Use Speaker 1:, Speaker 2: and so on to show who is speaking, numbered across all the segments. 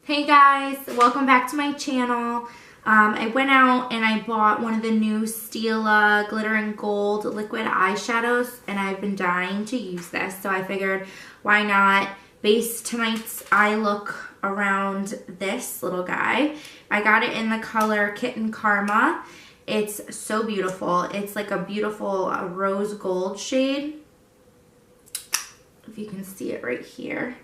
Speaker 1: Hey guys, welcome back to my channel. I went out and I bought one of the new Stila Glitter and Gold liquid eyeshadows, and I've been dying to use this, so I figured why not base tonight's eye look around this little guy. I got it in the color Kitten Karma. It's so beautiful. It's like a beautiful rose gold shade. If you can see it right here.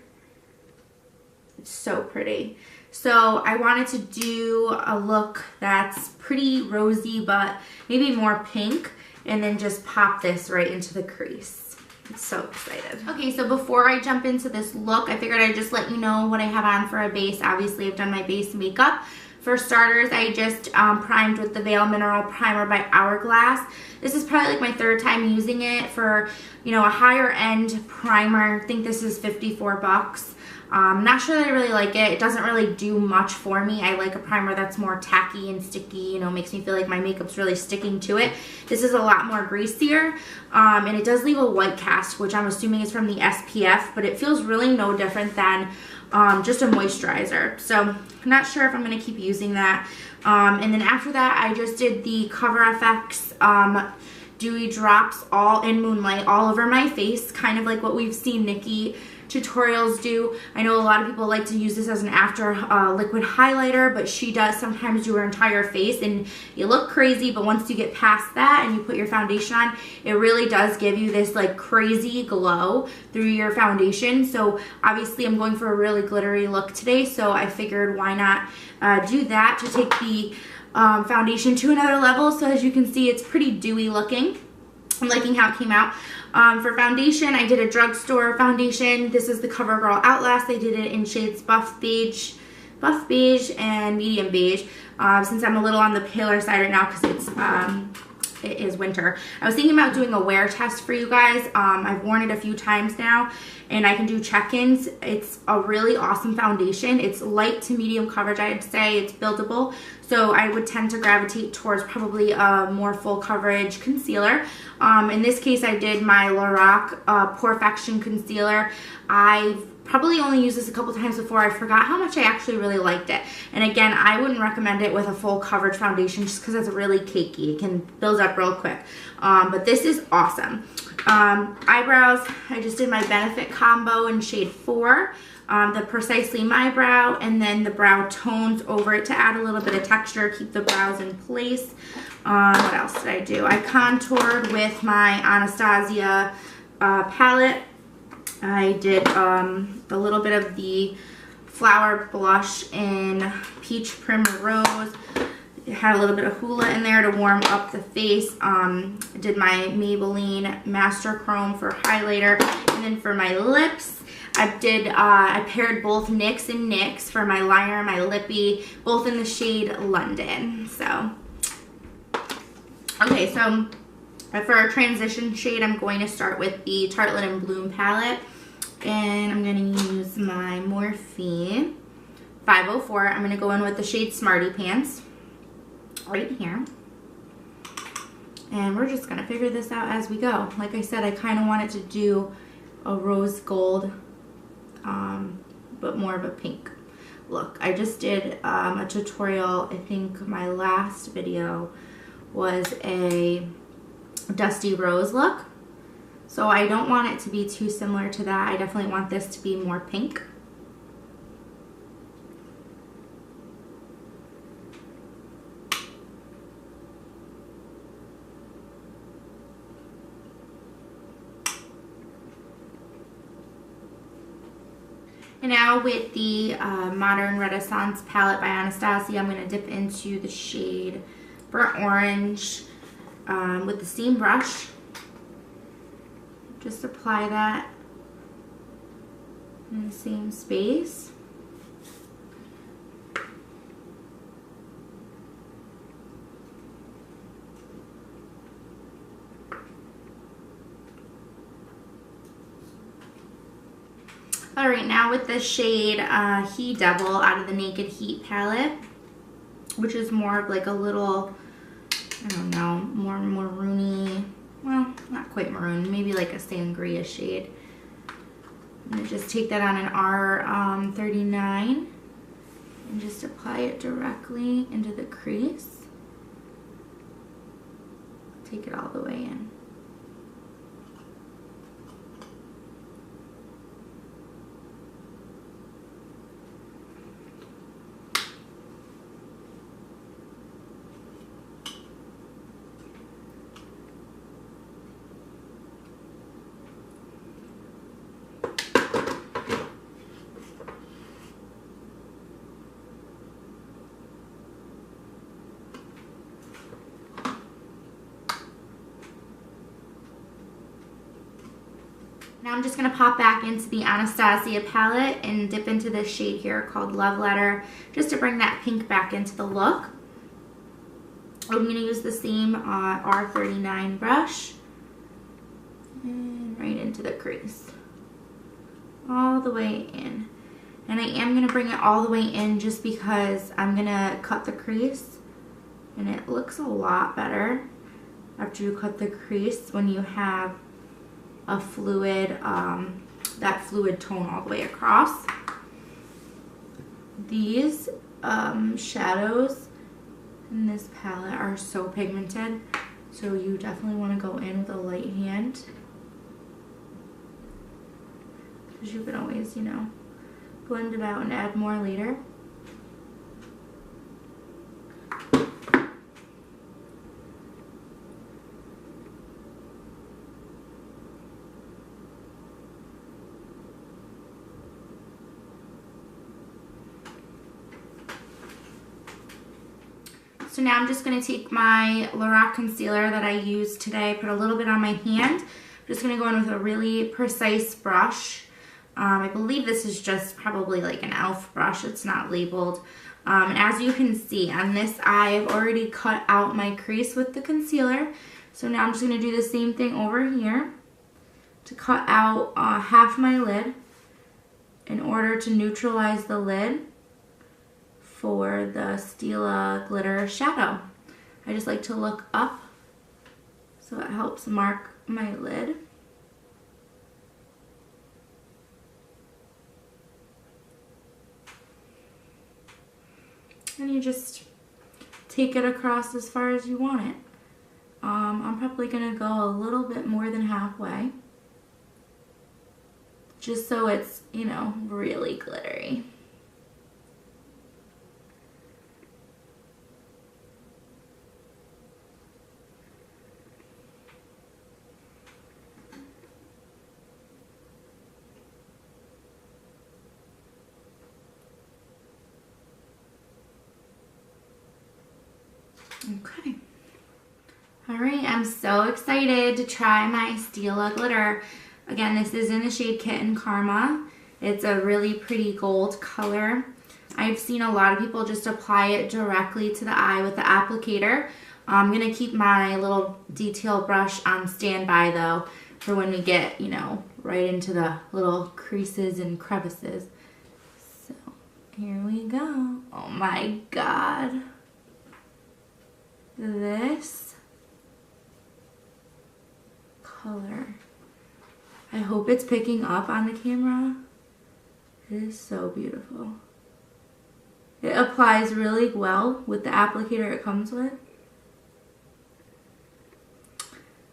Speaker 1: It's so pretty. So I wanted to do a look that's pretty rosy, but maybe more pink, and then just pop this right into the crease. I'm so excited. Okay, so before I jump into this look, I figured I'd just let you know what I have on for a base. Obviously, I've done my base makeup. For starters, I just primed with the Veil Mineral Primer by Hourglass. This is probably like my third time using it for, you know, a higher end primer. I think this is 54 bucks. Not sure that I really like it. It doesn't really do much for me. I like a primer that's more tacky and sticky, you know, makes me feel like my makeup's really sticking to it. This is a lot more greasier, and it does leave a white cast, which I'm assuming is from the SPF, but it feels really no different than just a moisturizer. So I'm not sure if I'm going to keep using that. And then after that, I just did the Cover FX Dewy Drops all in Moonlight all over my face, kind of like what we've seen Nikki tutorials do. I know a lot of people like to use this as an after liquid highlighter, but she does sometimes do her entire face and you look crazy, but once you get past that and you put your foundation on, it really does give you this like crazy glow through your foundation. So obviously I'm going for a really glittery look today, so I figured why not do that to take the foundation to another level. So as you can see, it's pretty dewy looking. I'm liking how it came out. For foundation, I did a drugstore foundation. This is the CoverGirl Outlast. I did it in shades buff beige, and medium beige. Since I'm a little on the paler side right now because it is winter. I was thinking about doing a wear test for you guys. I've worn it a few times now, and I can do check-ins. It's a really awesome foundation. It's light to medium coverage, I'd say. It's buildable, so I would tend to gravitate towards probably a more full coverage concealer. In this case, I did my Lorac Porefection Concealer. I've probably only used this a couple times before. I forgot how much I actually really liked it. And again, I wouldn't recommend it with a full coverage foundation just because it's really cakey. It can build up real quick. But this is awesome. Eyebrows, I just did my Benefit combo in shade 4. The Precisely My Brow, and then the brow tones over it to add a little bit of texture, keep the brows in place. What else did I do? I contoured with my Anastasia palette. I did a little bit of the Flower Blush in Peach Primrose. It had a little bit of Hoola in there to warm up the face. Did my Maybelline Master Chrome for highlighter. And then for my lips, I paired both NYX and NYX for my liner and my lippy, both in the shade London. So, okay, so for our transition shade, I'm going to start with the Tartelette and Bloom palette. And I'm going to use my Morphe 504. I'm going to go in with the shade Smarty Pants right here. And we're just going to figure this out as we go. Like I said, I kind of wanted to do a rose gold, but more of a pink look. I just did a tutorial. I think my last video was a dusty rose look. So I don't want it to be too similar to that. I definitely want this to be more pink. And now with the Modern Renaissance palette by Anastasia, I'm going to dip into the shade Burnt Orange with the steam brush. Just apply that in the same space. Alright, now with the shade He Devil out of the Naked Heat palette, which is more of like a little, I don't know, more maroony, well, not quite maroon, maybe like a sangria shade. I'm going to just take that on an R39 And just apply it directly into the crease. Take it all the way in. Now I'm just going to pop back into the Anastasia palette and dip into this shade here called Love Letter, just to bring that pink back into the look. I'm going to use the same R39 brush and right into the crease, all the way in. And I am going to bring it all the way in just because I'm going to cut the crease, and it looks a lot better after you cut the crease when you have a fluid, that fluid tone all the way across. These shadows in this palette are so pigmented, so you definitely want to go in with a light hand, because you can always, you know, blend it out and add more later. So now I'm just going to take my Lorac concealer that I used today, put a little bit on my hand. I'm just going to go in with a really precise brush. I believe this is just probably like an e.l.f. brush. It's not labeled. And as you can see on this eye, I've already cut out my crease with the concealer. So now I'm just going to do the same thing over here to cut out half my lid in order to neutralize the lid for the Stila glitter shadow. I just like to look up so it helps mark my lid. And you just take it across as far as you want it. I'm probably gonna go a little bit more than halfway, just so it's, you know, really glittery. Okay. Alright, I'm so excited to try my Stila glitter. Again, this is in the shade Kitten Karma. It's a really pretty gold color. I've seen a lot of people just apply it directly to the eye with the applicator. I'm going to keep my little detail brush on standby though for when we get, you know, right into the little creases and crevices. So, here we go. Oh my god. This color. I hope it's picking up on the camera. It is so beautiful. It applies really well with the applicator it comes with.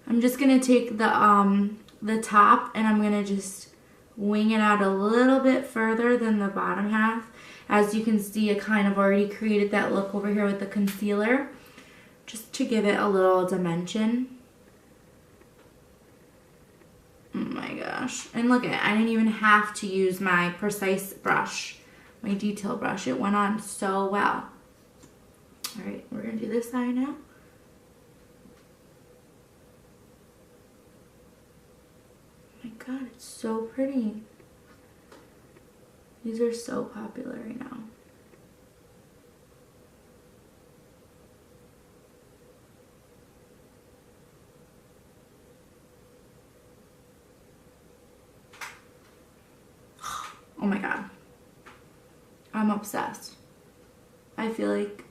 Speaker 1: I'm just gonna take the top and I'm gonna just wing it out a little bit further than the bottom half. As you can see, I kind of already created that look over here with the concealer, just to give it a little dimension. Oh my gosh. And look at it, I didn't even have to use my precise brush, my detail brush. It went on so well. Alright, we're going to do this eye now. Oh my god, it's so pretty. These are so popular right now. Oh my god. I'm obsessed. I feel like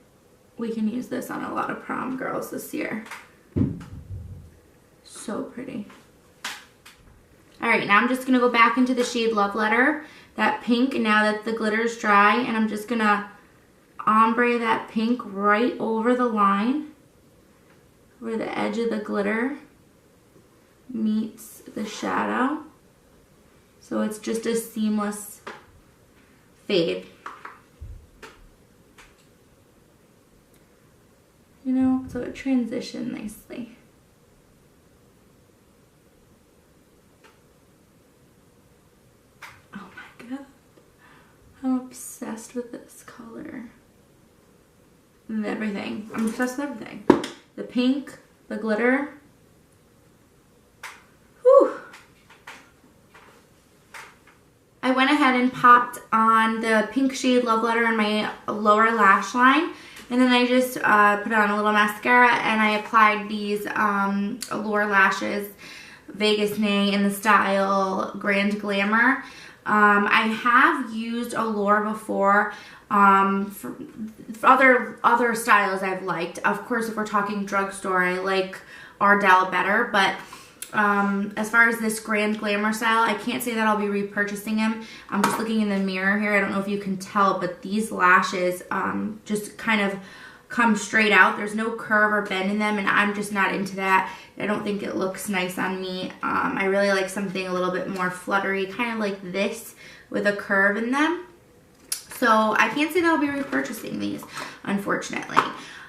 Speaker 1: we can use this on a lot of prom girls this year. So pretty. Alright, now I'm just going to go back into the shade Love Letter, that pink, now that the glitter's dry, and I'm just going to ombre that pink right over the line where the edge of the glitter meets the shadow. So it's just a seamless fade. You know, so it transitioned nicely. Oh my god. I'm obsessed with this color. And everything. I'm obsessed with everything. The pink, the glitter. Whew. I went ahead and popped on the pink shade Love Letter in my lower lash line. And then I just put on a little mascara and I applied these Allure Lashes Vegas Nay in the style Grand Glamour. I have used Allure before for other styles I've liked. Of course, if we're talking drugstore, I like Ardell better, but as far as this Grand Glamour style, I can't say that I'll be repurchasing them. I'm just looking in the mirror here. I don't know if you can tell, but these lashes just kind of come straight out. There's no curve or bend in them, and I'm just not into that. I don't think it looks nice on me. I really like something a little bit more fluttery, kind of like this with a curve in them. So I can't say that I'll be repurchasing these, unfortunately.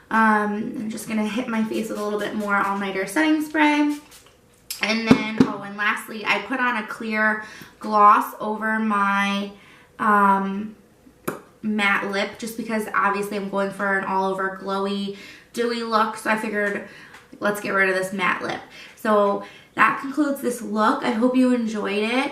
Speaker 1: I'm just going to hit my face with a little bit more all-nighter setting spray. And then, oh, and lastly, I put on a clear gloss over my matte lip just because obviously I'm going for an all-over glowy, dewy look. So I figured, let's get rid of this matte lip. So that concludes this look. I hope you enjoyed it.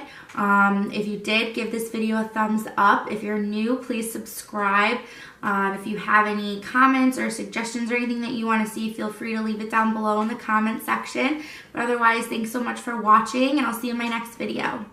Speaker 1: If you did, give this video a thumbs up. If you're new, please subscribe. If you have any comments or suggestions or anything that you want to see, feel free to leave it down below in the comment section. But otherwise, thanks so much for watching, and I'll see you in my next video.